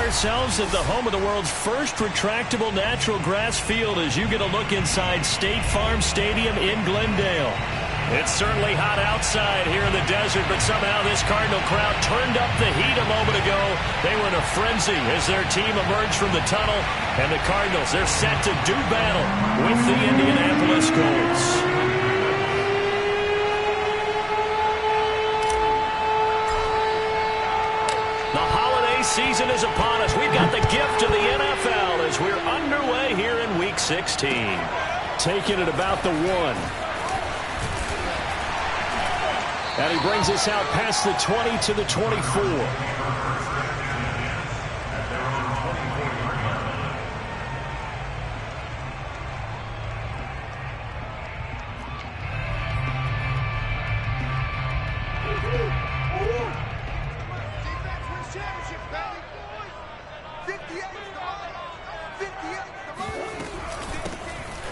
ourselves at the home of the world's first retractable natural grass field as you get a look inside State Farm Stadium in Glendale. It's certainly hot outside here in the desert, but somehow this Cardinal crowd turned up the heat a moment ago. They were in a frenzy as their team emerged from the tunnel, and the Cardinals, they're set to do battle with the Indianapolis Colts. The holiday season is upon us. We've got the gift of the NFL as we're underway here in Week 16. Taking it about the 1. And he brings us out past the 20 to the 24.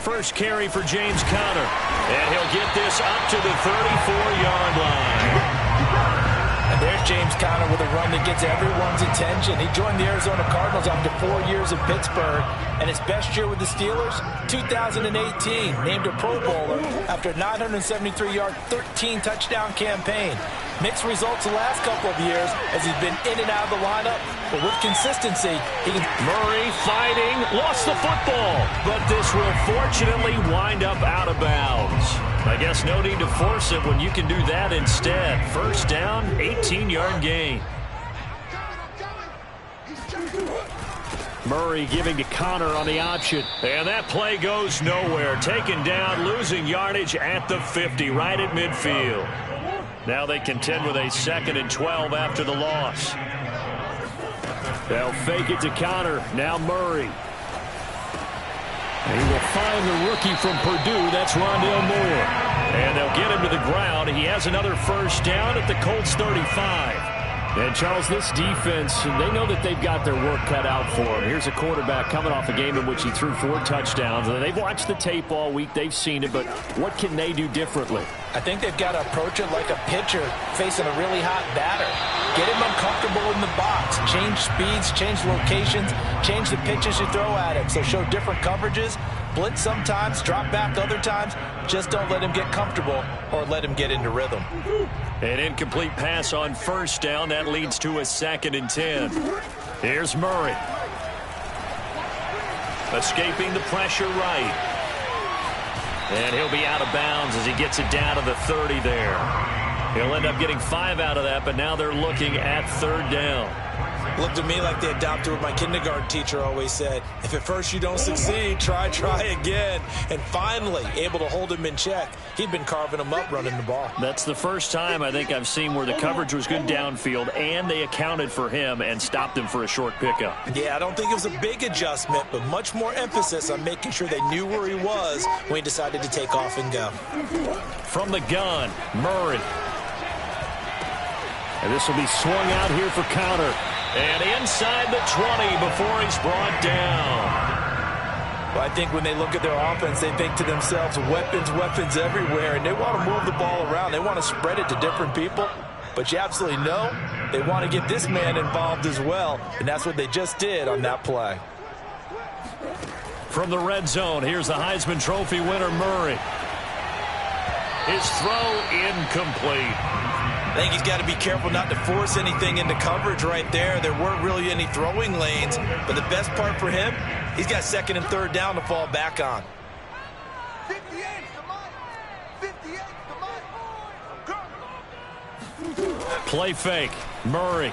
First carry for James Conner. And he'll get this up to the 34-yard line. And there's James Conner with a run that gets everyone's attention. He joined the Arizona Cardinals after 4 years in Pittsburgh. And his best year with the Steelers, 2018. Named a Pro Bowler after a 973-yard, 13-touchdown campaign. Mixed results the last couple of years as he's been in and out of the lineup. But with consistency, he can... Murray fighting, lost the football. But this will fortunately wind up out of bounds. I guess no need to force it when you can do that instead. First down, 18-yard gain. Murray giving to Conner on the option. And that play goes nowhere. Taken down, losing yardage at the 50, right at midfield. Now they contend with a 2nd and 12 after the loss. They'll fake it to Conner. Now Murray. And he will find the rookie from Purdue. That's Rondale Moore. And they'll get him to the ground. He has another first down at the Colts 35. And, Charles, this defense, they know that they've got their work cut out for them. Here's a quarterback coming off a game in which he threw 4 touchdowns. And they've watched the tape all week. They've seen it. But what can they do differently? I think they've got to approach it like a pitcher facing a really hot batter. Get him uncomfortable in the box. Change speeds, change locations, change the pitches you throw at him. So show different coverages. Blitz sometimes, drop back other times. Just don't let him get comfortable or let him get into rhythm. An incomplete pass on first down. That leads to a 2nd and 10. Here's Murray. Escaping the pressure right. And he'll be out of bounds as he gets it down to the 30 there. He'll end up getting 5 out of that, but now they're looking at 3rd down. Looked to me like they adopted what my kindergarten teacher always said. If at first you don't succeed, try again. And finally, able to hold him in check. He'd been carving him up running the ball. That's the first time I think I've seen where the coverage was good downfield, and they accounted for him and stopped him for a short pickup. Yeah, I don't think it was a big adjustment, but much more emphasis on making sure they knew where he was when he decided to take off and go. From the gun, Murray. And this will be swung out here for Conner. And inside the 20 before he's brought down. Well, I think when they look at their offense, they think to themselves, weapons everywhere, and they want to move the ball around. They want to spread it to different people. But you absolutely know they want to get this man involved as well, and that's what they just did on that play. From the red zone, here's the Heisman Trophy winner, Murray. His throw incomplete. I think he's got to be careful not to force anything into coverage right there. There weren't really any throwing lanes, but the best part for him, he's got 2nd and 3rd down to fall back on. 58 to Mike. Play fake. Murray.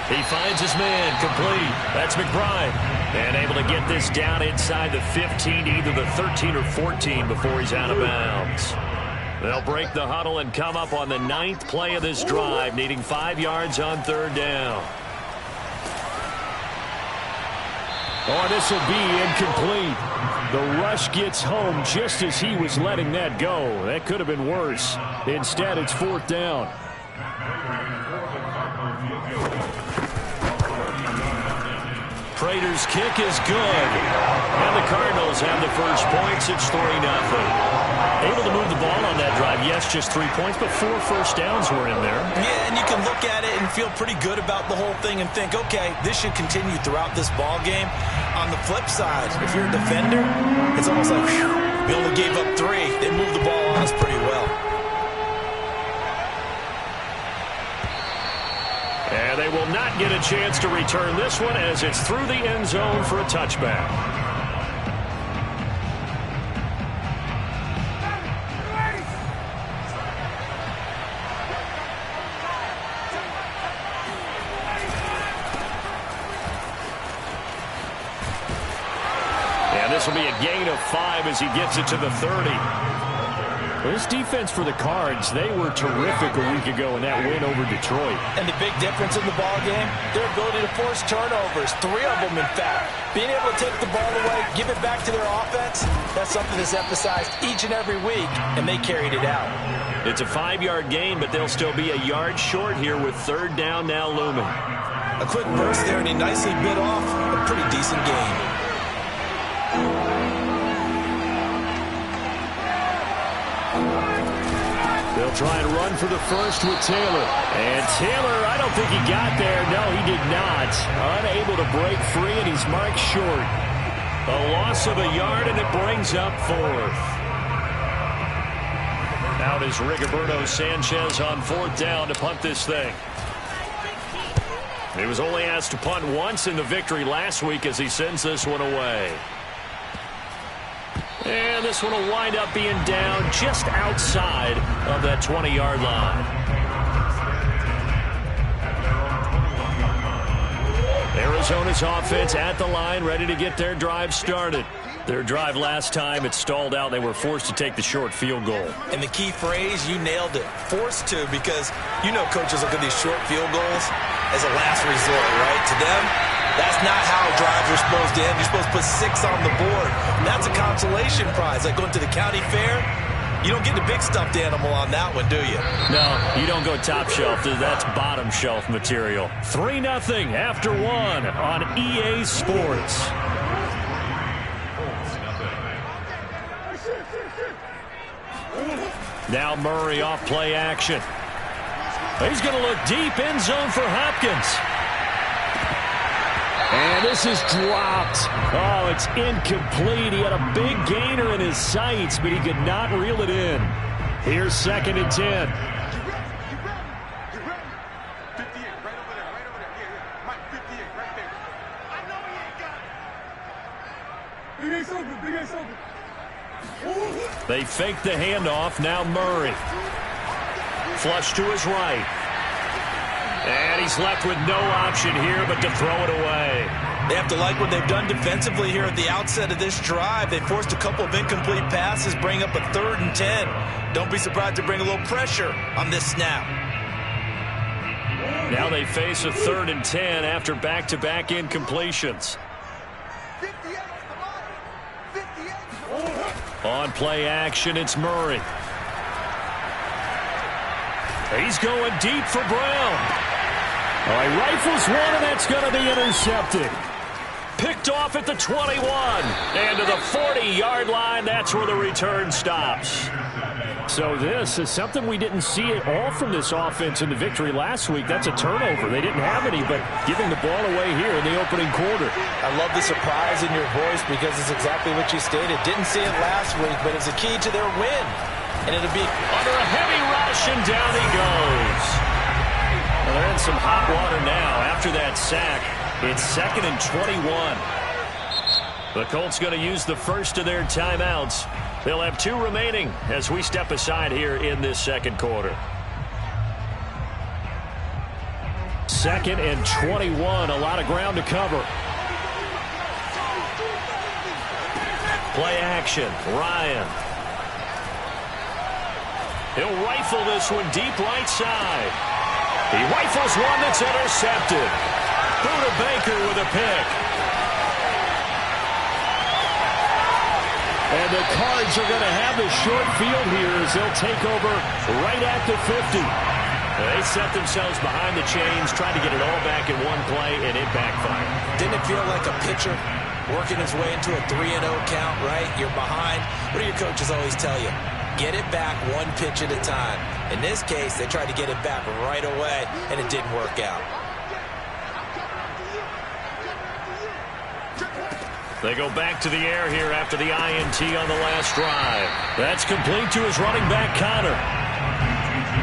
He finds his man, complete. That's McBride. And able to get this down inside the 15, either the 13 or 14 before he's out of bounds. They'll break the huddle and come up on the 9th play of this drive, needing 5 yards on 3rd down. Oh, this will be incomplete. The rush gets home just as he was letting that go. That could have been worse. Instead, it's 4th down. Prater's kick is good. And the Cardinals have the first points. It's 3-0. Able to move the ball on that drive. Yes, just 3 points, but 4 first downs were in there. Yeah, and you can look at it and feel pretty good about the whole thing and think, okay, this should continue throughout this ball game. On the flip side, if you're a defender, it's almost like, whew, we only gave up 3. They moved the ball on us pretty well. And they will not get a chance to return this one as it's through the end zone for a touchback. And this will be a gain of 5 as he gets it to the 30. This defense for the Cards, they were terrific a week ago in that win over Detroit. And the big difference in the ball game, their ability to force turnovers, 3 of them in fact. Being able to take the ball away, give it back to their offense, that's something that's emphasized each and every week, and they carried it out. It's a 5-yard gain, but they'll still be a yard short here with 3rd down now looming. A quick burst there, and he nicely bit off a pretty decent gain. They'll try and run for the first with Taylor. And Taylor, I don't think he got there. No, he did not. Unable to break free, and he's marked short. A loss of a yard, and it brings up 4th. Out is Rigoberto Sanchez on 4th down to punt this thing. He was only asked to punt once in the victory last week as he sends this one away. And this one will wind up being down just outside of that 20-yard line. Arizona's offense at the line, ready to get their drive started. Their drive last time, it stalled out. They were forced to take the short field goal. And the key phrase, you nailed it, forced to, because you know coaches look at these short field goals as a last resort, right? To them, that's not how drives are supposed to end. You're supposed to put 6 on the board. And that's a consolation prize. Like going to the county fair, you don't get the big stuffed animal on that one, do you? No, you don't go top shelf. That's bottom shelf material. 3-0 after 1 on EA Sports. Now Murray off play action. He's going to look deep, end zone for Hopkins. And this is dropped. Oh, it's incomplete. He had a big gainer in his sights, but he could not reel it in. Here's 2nd and 10. They fake the handoff. Now Murray. Flush to his right. And he's left with no option here but to throw it away. They have to like what they've done defensively here at the outset of this drive. They forced a couple of incomplete passes, bring up a 3rd and 10. Don't be surprised to bring a little pressure on this snap. Now they face a 3rd and 10 after back-to-back incompletions. On play action, it's Murray. He's going deep for Brown. All right, rifles one, and that's going to be intercepted. Picked off at the 21. And to the 40-yard line, that's where the return stops. So this is something we didn't see at all from this offense in the victory last week. That's a turnover. They didn't have any, but giving the ball away here in the opening quarter. I love the surprise in your voice because it's exactly what you stated. Didn't see it last week, but it's a key to their win. And it'll be under a heavy rush, and down he goes. Well, they're in some hot water now after that sack. It's 2nd and 21. The Colts going to use the first of their timeouts. They'll have 2 remaining as we step aside here in this second quarter. 2nd and 21, a lot of ground to cover. Play action, Ryan. He'll rifle this one deep right side. He rifles one that's intercepted. Buda Baker with a pick. And the Cards are going to have the short field here as they'll take over right at the 50. They set themselves behind the chains, trying to get it all back in one play, and it backfired. Didn't it feel like a pitcher working his way into a 3-0 count, right? You're behind. What do your coaches always tell you? Get it back one pitch at a time. In this case, they tried to get it back right away, and it didn't work out. They go back to the air here after the INT on the last drive. That's complete to his running back, Connor.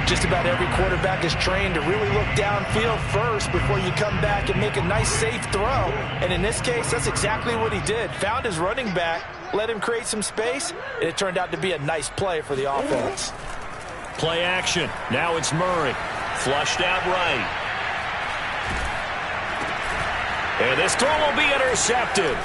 Just about every quarterback is trained to really look downfield first before you come back and make a nice, safe throw. And in this case, that's exactly what he did. Found his running back, let him create some space, and it turned out to be a nice play for the offense. Play action. Now it's Murray. Flushed out right. And this throw will be intercepted.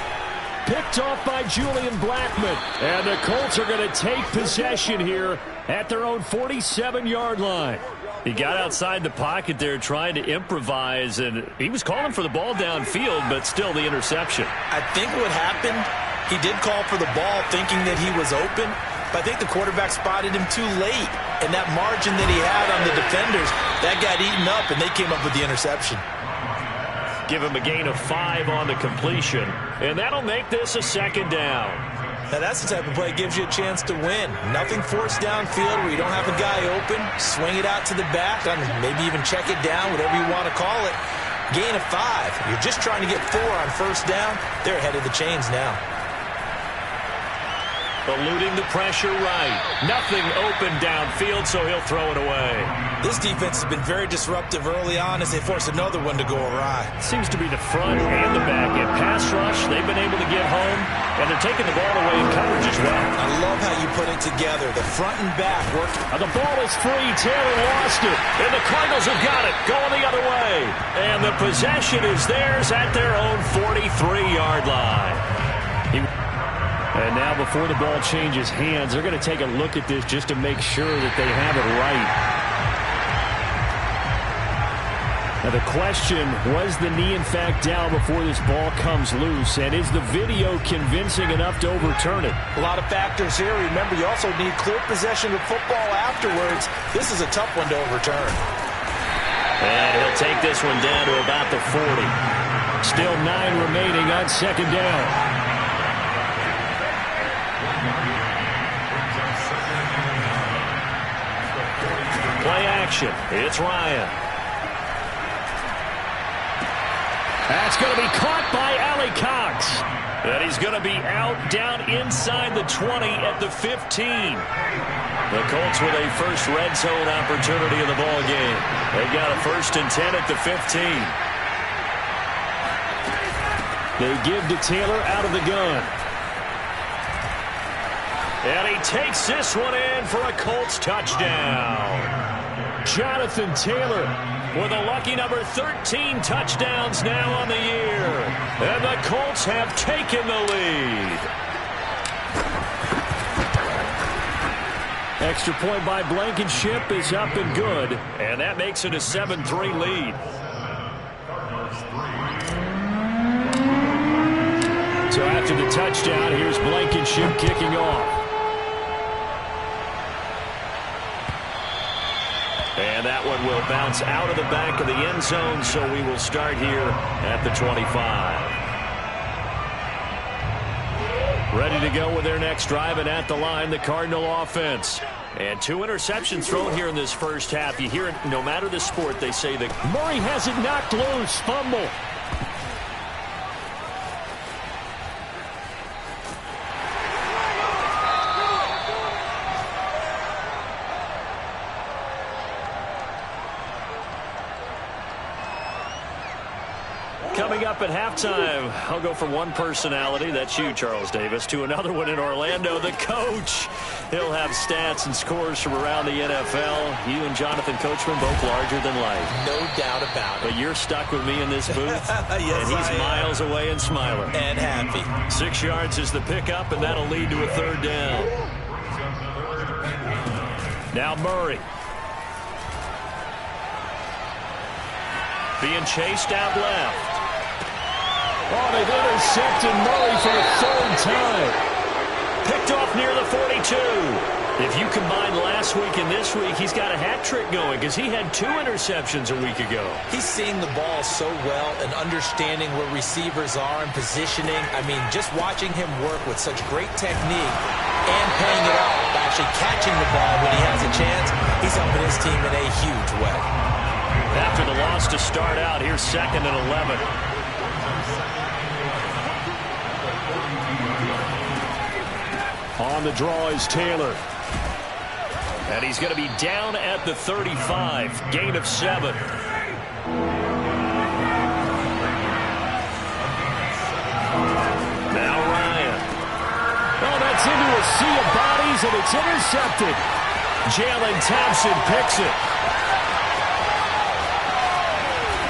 Picked off by Julian Blackmon. And the Colts are going to take possession here at their own 47-yard line. He got outside the pocket there trying to improvise, and he was calling for the ball downfield, but still the interception. I think what happened, he did call for the ball thinking that he was open, but I think the quarterback spotted him too late. And that margin that he had on the defenders, that got eaten up, and they came up with the interception. Give him a gain of 5 on the completion, and that'll make this a second down. Now that's the type of play that gives you a chance to win. Nothing forced downfield where you don't have a guy open. Swing it out to the back, maybe even check it down, whatever you want to call it. Gain of 5. You're just trying to get 4 on first down. They're ahead of the chains now. Eluding the pressure right. Nothing open downfield, so he'll throw it away. This defense has been very disruptive early on as they force another one to go awry. Seems to be the front and the back end. Pass rush, they've been able to get home, and they're taking the ball away in coverage as well. I love how you put it together. The front and back work. The ball is free. Taylor lost it, and the Cardinals have got it. Going the other way. And the possession is theirs at their own 43-yard line. And now before the ball changes hands, they're going to take a look at this just to make sure that they have it right. Now the question, was the knee in fact down before this ball comes loose? And is the video convincing enough to overturn it? A lot of factors here. Remember, you also need clear possession of football afterwards. This is a tough one to overturn. And he'll take this one down to about the 40. Still 9 remaining on second down. Play action. It's Ryan. That's going to be caught by Allie Cox. And he's going to be out down inside the 20 at the 15. The Colts with a first red zone opportunity in the ball game. They've got a 1st and 10 at the 15. They give to Taylor out of the gun. And he takes this one in for a Colts touchdown. Jonathan Taylor with a lucky number 13 touchdowns now on the year. And the Colts have taken the lead. Extra point by Blankenship is up and good. And that makes it a 7-3 lead. So after the touchdown, here's Blankenship kicking off. And that one will bounce out of the back of the end zone, so we will start here at the 25. Ready to go with their next drive, and at the line, the Cardinal offense. And 2 interceptions thrown here in this first half. You hear it, no matter the sport, they say that Murray has it knocked loose. Fumble. Coming up at halftime, I'll go from one personality, that's you, Charles Davis, to another one in Orlando, the coach. He'll have stats and scores from around the NFL. You and Jonathan Coachman, both larger than life. No doubt about it. But you're stuck with me in this booth, yes, and he's miles away and smiling. And happy. 6 yards is the pickup, and that'll lead to a 3rd down. Now Murray. Being chased out left. Oh, they've intercepted Murray for the 3rd time. Picked off near the 42. If you combine last week and this week, he's got a hat trick going because he had 2 interceptions a week ago. He's seeing the ball so well and understanding where receivers are and positioning. I mean, just watching him work with such great technique and paying it off by actually catching the ball when he has a chance, he's helping his team in a huge way. After the loss to start out, here's 2nd and 11. On the draw is Taylor. And he's going to be down at the 35. Gain of 7. Now Ryan. Oh, that's into a sea of bodies, and it's intercepted. Jalen Thompson picks it.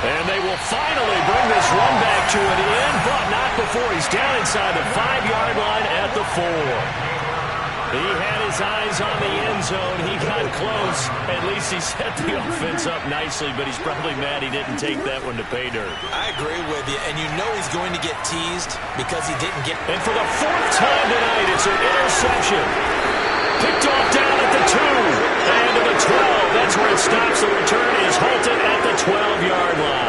And they will finally bring this run back to an end, but not before he's down inside the 5-yard line at the 4. He had his eyes on the end zone. He got close. At least he set the offense up nicely, but he's probably mad he didn't take that one to pay dirt. I agree with you, and you know he's going to get teased because he didn't get... And for the 4th time tonight, it's an interception. Picked off down at the 2. And to the 12. That's where it stops. The return is halted at the 12-yard line.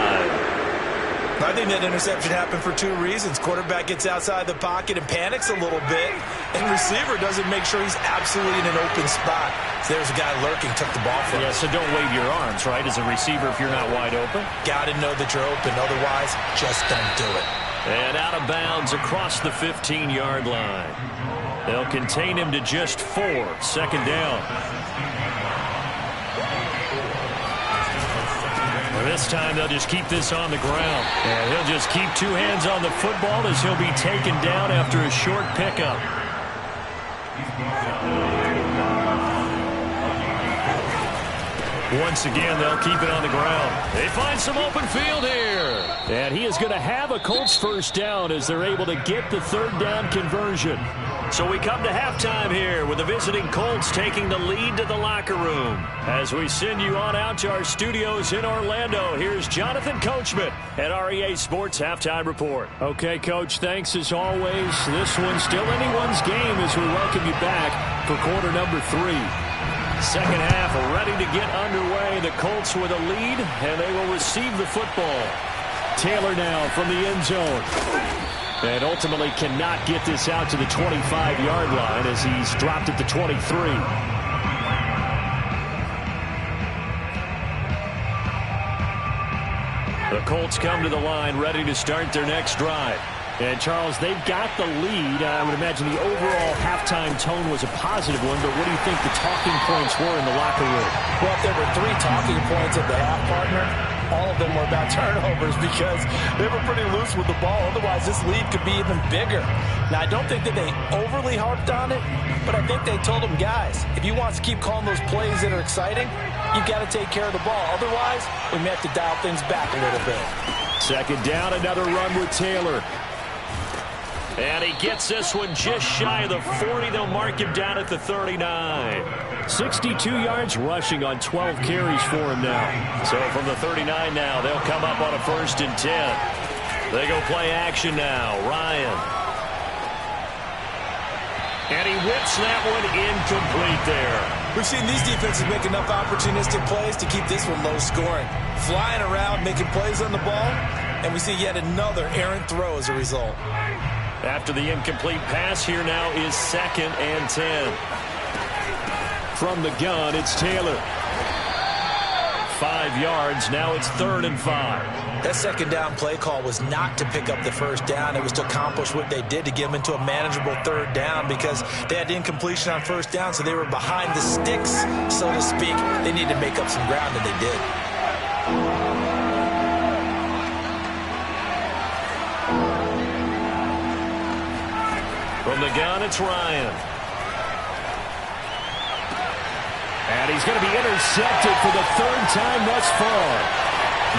I think that interception happened for 2 reasons. Quarterback gets outside the pocket and panics a little bit, and receiver doesn't make sure he's absolutely in an open spot. So there's a guy lurking, took the ball from him. Yeah, so don't wave your arms, right, as a receiver if you're not wide open. Got to know that you're open. Otherwise, just don't do it. And out of bounds across the 15-yard line. They'll contain him to just 4. 2nd down. This time they'll just keep this on the ground. And he'll just keep 2 hands on the football as he'll be taken down after a short pickup. Once again, they'll keep it on the ground. They find some open field here. And he is going to have a Colts 1st down as they're able to get the 3rd down conversion. So we come to halftime here with the visiting Colts taking the lead to the locker room. As we send you on out to our studios in Orlando, here's Jonathan Coachman at REA Sports Halftime Report. Okay, Coach, thanks as always. This one's still anyone's game as we welcome you back for quarter number 3. 2nd half ready to get underway. The Colts with a lead, and they will receive the football. Taylor now from the end zone. And ultimately cannot get this out to the 25-yard line as he's dropped at the 23. The Colts come to the line ready to start their next drive. And, Charles, they've got the lead. I would imagine the overall halftime tone was a positive one, but what do you think the talking points were in the locker room? Well, if there were 3 talking points at the half, partner, all of them were about turnovers because they were pretty loose with the ball. Otherwise, this lead could be even bigger. Now, I don't think that they overly harped on it, but I think they told them, guys, if you want to keep calling those plays that are exciting, you've got to take care of the ball. Otherwise, we may have to dial things back a little bit. 2nd down, another run with Taylor. And he gets this one just shy of the 40. They'll mark him down at the 39. 62 yards rushing on 12 carries for him now. So from the 39 now, they'll come up on a 1st and 10. They go play action now. Ryan. And he whips that one incomplete there. We've seen these defenses make enough opportunistic plays to keep this one low scoring. Flying around, making plays on the ball, and we see yet another errant throw as a result. After the incomplete pass, here now is 2nd and 10. From the gun, it's Taylor. 5 yards, now it's 3rd and 5. That 2nd down play call was not to pick up the 1st down. It was to accomplish what they did to get them into a manageable 3rd down because they had incompletion on 1st down, so they were behind the sticks, so to speak. They needed to make up some ground, and they did. From the gun, it's Ryan. And he's going to be intercepted for the 3rd time thus far.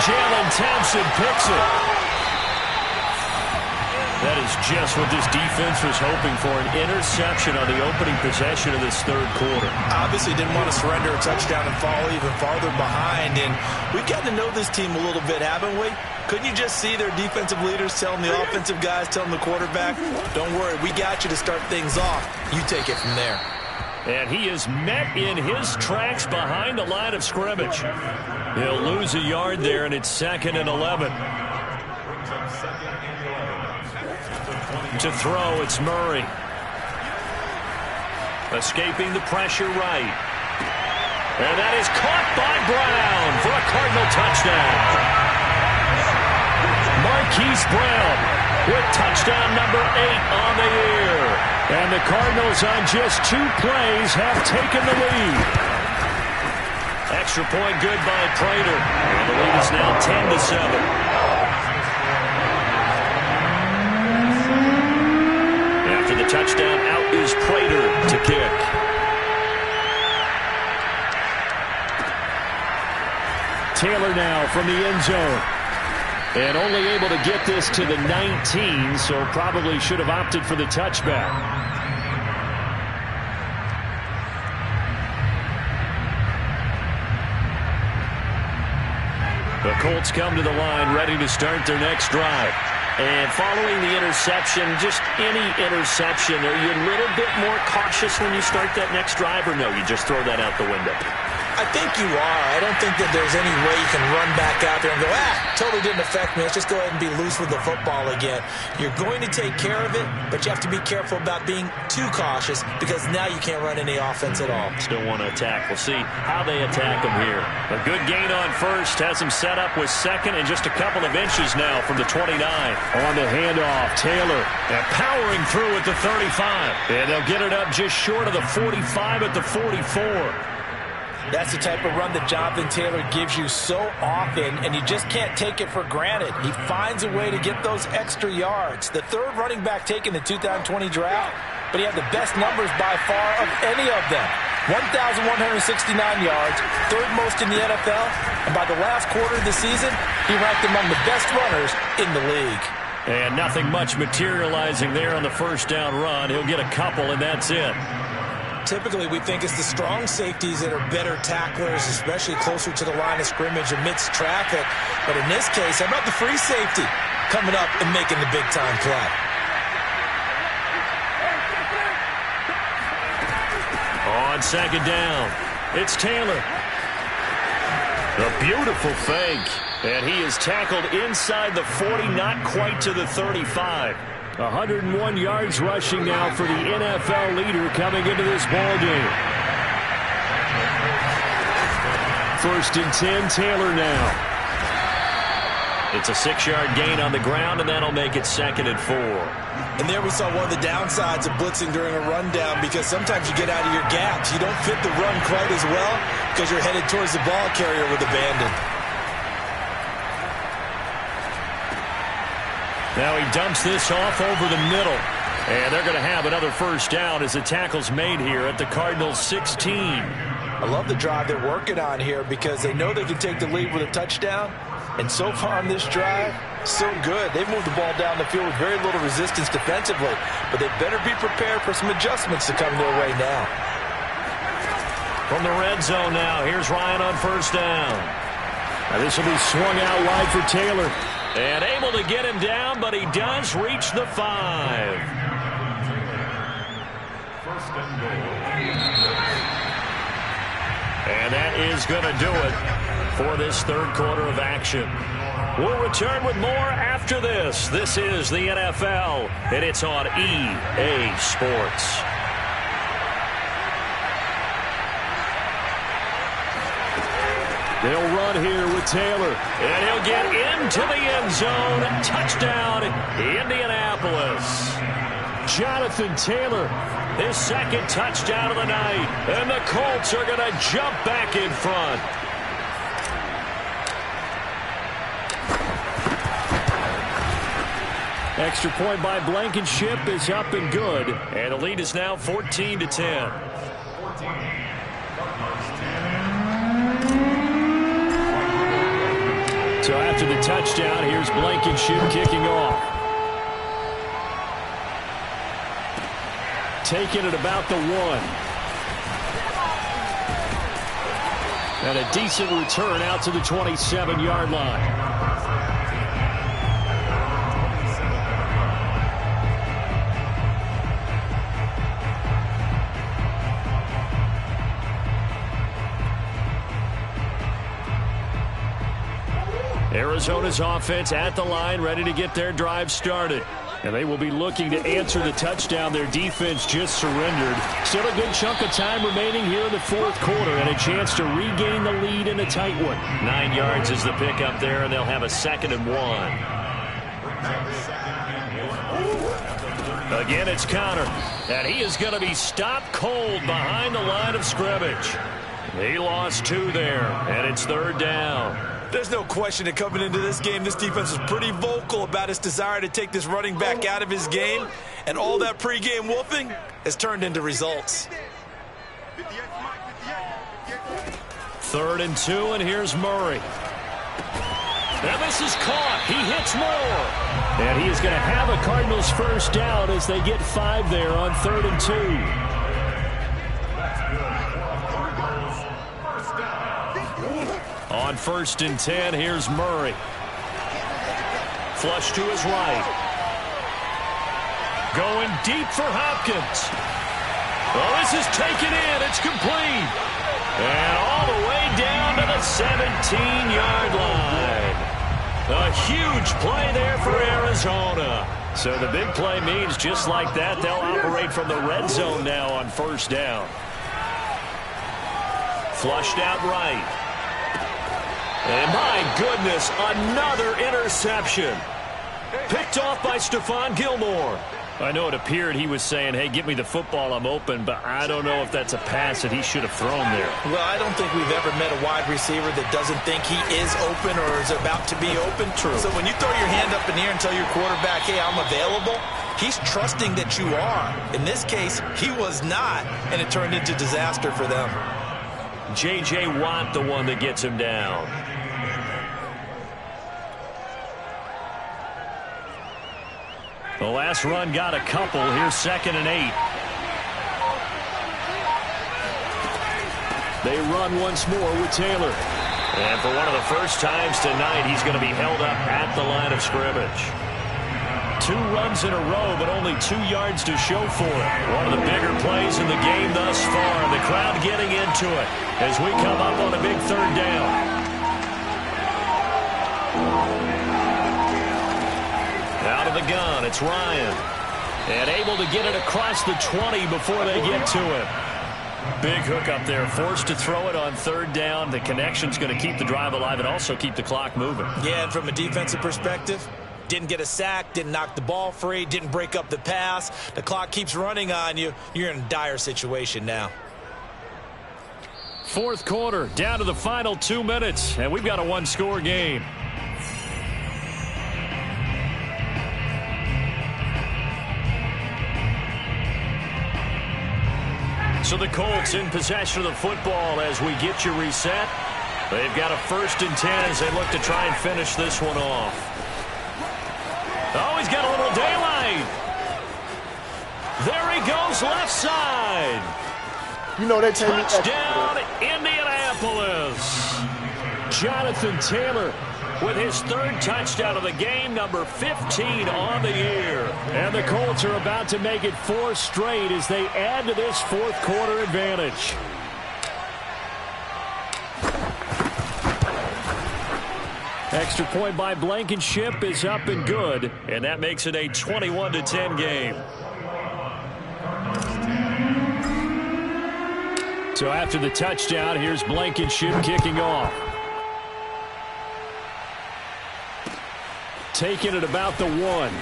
Jalen Thompson picks it. That is just what this defense was hoping for, an interception on the opening possession of this 3rd quarter. Obviously didn't want to surrender a touchdown and fall even farther behind. And we've gotten to know this team a little bit, haven't we? Couldn't you just see their defensive leaders telling the offensive guys, telling the quarterback, don't worry, we got you to start things off. You take it from there. And he is met in his tracks behind the line of scrimmage. He'll lose a yard there, and it's 2nd and 11. To throw, it's Murray. Escaping the pressure right. And that is caught by Brown for a Cardinal touchdown. Marquise Brown with touchdown number 8 on the year. And the Cardinals on just 2 plays have taken the lead. Extra point good by Prater. And the lead is now 10-7. After the touchdown, out is Prater to kick. Taylor now from the end zone. And only able to get this to the 19, so probably should have opted for the touchback. The Colts come to the line ready to start their next drive. And following the interception, just any interception, are you a little bit more cautious when you start that next drive, or no, you just throw that out the window? I think you are. I don't think that there's any way you can run back out there and go, totally didn't affect me. Let's just go ahead and be loose with the football again. You're going to take care of it, but you have to be careful about being too cautious because now you can't run any offense at all. Still want to attack. We'll see how they attack them here. A good gain on first has them set up with 2nd and just a couple of inches now from the 29. On the handoff, Taylor and powering through at the 35. And they'll get it up just short of the 45 at the 44. That's the type of run that Jonathan Taylor gives you so often, and you just can't take it for granted. He finds a way to get those extra yards. The 3rd running back taken in the 2020 draft, but he had the best numbers by far of any of them. 1,169 yards, 3rd most in the NFL, and by the last quarter of the season, he ranked among the best runners in the league. And nothing much materializing there on the first down run. He'll get a couple, and that's it. Typically, we think it's the strong safeties that are better tacklers, especially closer to the line of scrimmage amidst traffic. But in this case, how about the free safety coming up and making the big-time play? On 2nd down, it's Taylor. A beautiful fake. And he is tackled inside the 40, not quite to the 35. 101 yards rushing now for the NFL leader coming into this ballgame. 1st and 10, Taylor now. It's a 6-yard gain on the ground, and that'll make it 2nd and 4. And there we saw one of the downsides of blitzing during a rundown, because sometimes you get out of your gaps. You don't fit the run quite as well because you're headed towards the ball carrier with abandon. Now he dumps this off over the middle. And they're going to have another first down as the tackle's made here at the Cardinals' 16. I love the drive they're working on here because they know they can take the lead with a touchdown. And so far on this drive, so good. They've moved the ball down the field with very little resistance defensively. But they better be prepared for some adjustments to come their way now. From the red zone now, here's Ryan on first down. Now this will be swung out wide for Taylor. And able to get him down, but he does reach the 5. And that is going to do it for this 3rd quarter of action. We'll return with more after this. This is the NFL, and it's on EA Sports. They'll run here with Taylor, and he'll get into the end zone. Touchdown, Indianapolis. Jonathan Taylor, his 2nd touchdown of the night, and the Colts are going to jump back in front. Extra point by Blankenship is up and good, and the lead is now 14-10. So after the touchdown, here's Blankenship kicking off. Taking it about the 1. And a decent return out to the 27-yard line. Arizona's offense at the line, ready to get their drive started. And they will be looking to answer the touchdown their defense just surrendered. Still a good chunk of time remaining here in the fourth quarter and a chance to regain the lead in a tight one. 9 yards is the pickup there, and they'll have a 2nd and 1. Again, it's Connor, and he is going to be stopped cold behind the line of scrimmage. He lost 2 there, and it's 3rd down. There's no question that coming into this game, this defense is pretty vocal about its desire to take this running back out of his game, and all that pregame wolfing has turned into results. 3rd and 2, and here's Murray. And this is caught. He hits Moore. And he is going to have a Cardinals first down as they get 5 there on 3rd and 2. On 1st and 10, here's Murray. Flush to his right. Going deep for Hopkins. Well, this is taken in. It's complete. And all the way down to the 17-yard line. A huge play there for Arizona. So the big play means just like that, they'll operate from the red zone now on 1st down. Flushed out right. And my goodness, another interception. Picked off by Stephon Gilmore. I know it appeared he was saying, hey, give me the football, I'm open, but I don't know if that's a pass that he should have thrown there. Well, I don't think we've ever met a wide receiver that doesn't think he is open or is about to be open. True. So when you throw your hand up in the air and tell your quarterback, hey, I'm available, he's trusting that you are. In this case, he was not, and it turned into disaster for them. J.J. Watt, the one that gets him down. The last run got a couple. Here's 2nd and 8. They run once more with Taylor. And for one of the first times tonight, he's going to be held up at the line of scrimmage. 2 runs in a row, but only 2 yards to show for it. One of the bigger plays in the game thus far. The crowd getting into it as we come up on a big 3rd down. Out of the gun, it's Ryan. And able to get it across the 20 before they get to it. Big hook up there, forced to throw it on 3rd down. The connection's going to keep the drive alive and also keep the clock moving. Yeah, and from a defensive perspective, didn't get a sack, didn't knock the ball free, didn't break up the pass. The clock keeps running on you. You're in a dire situation now. 4th quarter, down to the final 2 minutes, and we've got a 1-score game. So the Colts in possession of the football as we get you reset. They've got a 1st and 10 as they look to try and finish this one off. Oh, he's got a little daylight. There he goes, left side. You know, they tell me touchdown, Indianapolis. Jonathan Taylor with his 3rd touchdown of the game, number 15 on the year. And the Colts are about to make it 4 straight as they add to this 4th quarter advantage. Extra point by Blankenship is up and good, and that makes it a 21-10 game. So after the touchdown, here's Blankenship kicking off. Taking it about the 1.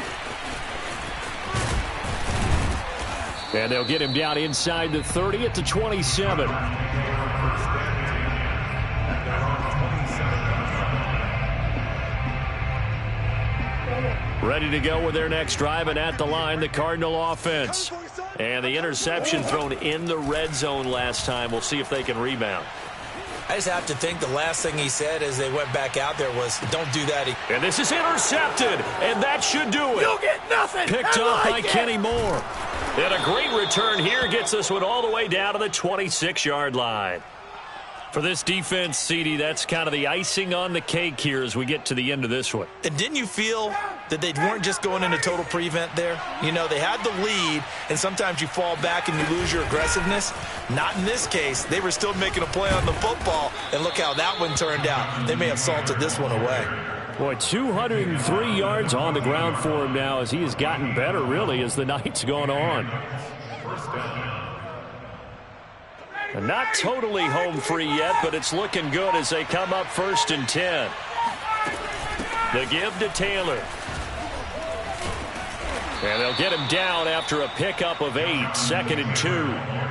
And they'll get him down inside the 30 at the 27. Ready to go with their next drive, and at the line, the Cardinal offense. And the interception thrown in the red zone last time. We'll see if they can rebound. I just have to think the last thing he said as they went back out there was, don't do that. And this is intercepted, and that should do it. You'll get nothing. Picked off by Kenny Moore. And a great return here gets this one all the way down to the 26-yard line. For this defense, CD, that's kind of the icing on the cake here as we get to the end of this one. And didn't you feel that they weren't just going into total prevent there? You know, they had the lead, and sometimes you fall back and you lose your aggressiveness. Not in this case. They were still making a play on the football, and look how that one turned out. They may have salted this one away. Boy, 203 yards on the ground for him now as he has gotten better, really, as the night's gone on. And not totally home free yet, but it's looking good as they come up 1st and 10. The give to Taylor. And they'll get him down after a pickup of 8, 2nd and 2.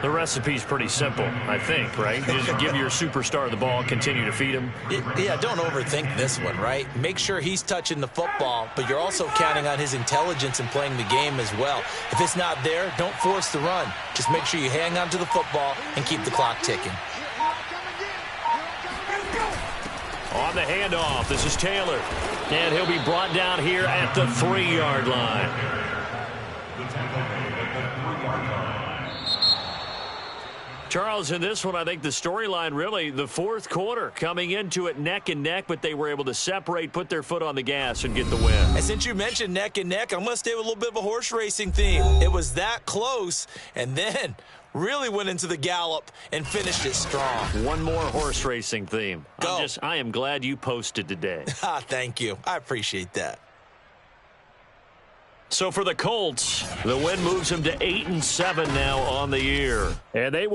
The recipe's pretty simple, I think, right? You just give your superstar the ball, continue to feed him. Yeah, don't overthink this one, right? Make sure he's touching the football, but you're also counting on his intelligence in playing the game as well. If it's not there, don't force the run. Just make sure you hang on to the football and keep the clock ticking. On the handoff, this is Taylor. And he'll be brought down here at the 3-yard line. Charles, in this one, I think the storyline really, the 4th quarter, coming into it neck and neck, but they were able to separate, put their foot on the gas, and get the win. And since you mentioned neck and neck, I'm going to stay with a little bit of a horse racing theme. It was that close, and then really went into the gallop and finished it strong. One more horse racing theme. Go. I am glad you posted today. Thank you. I appreciate that. So for the Colts, the win moves them to 8-7 now on the year. And they will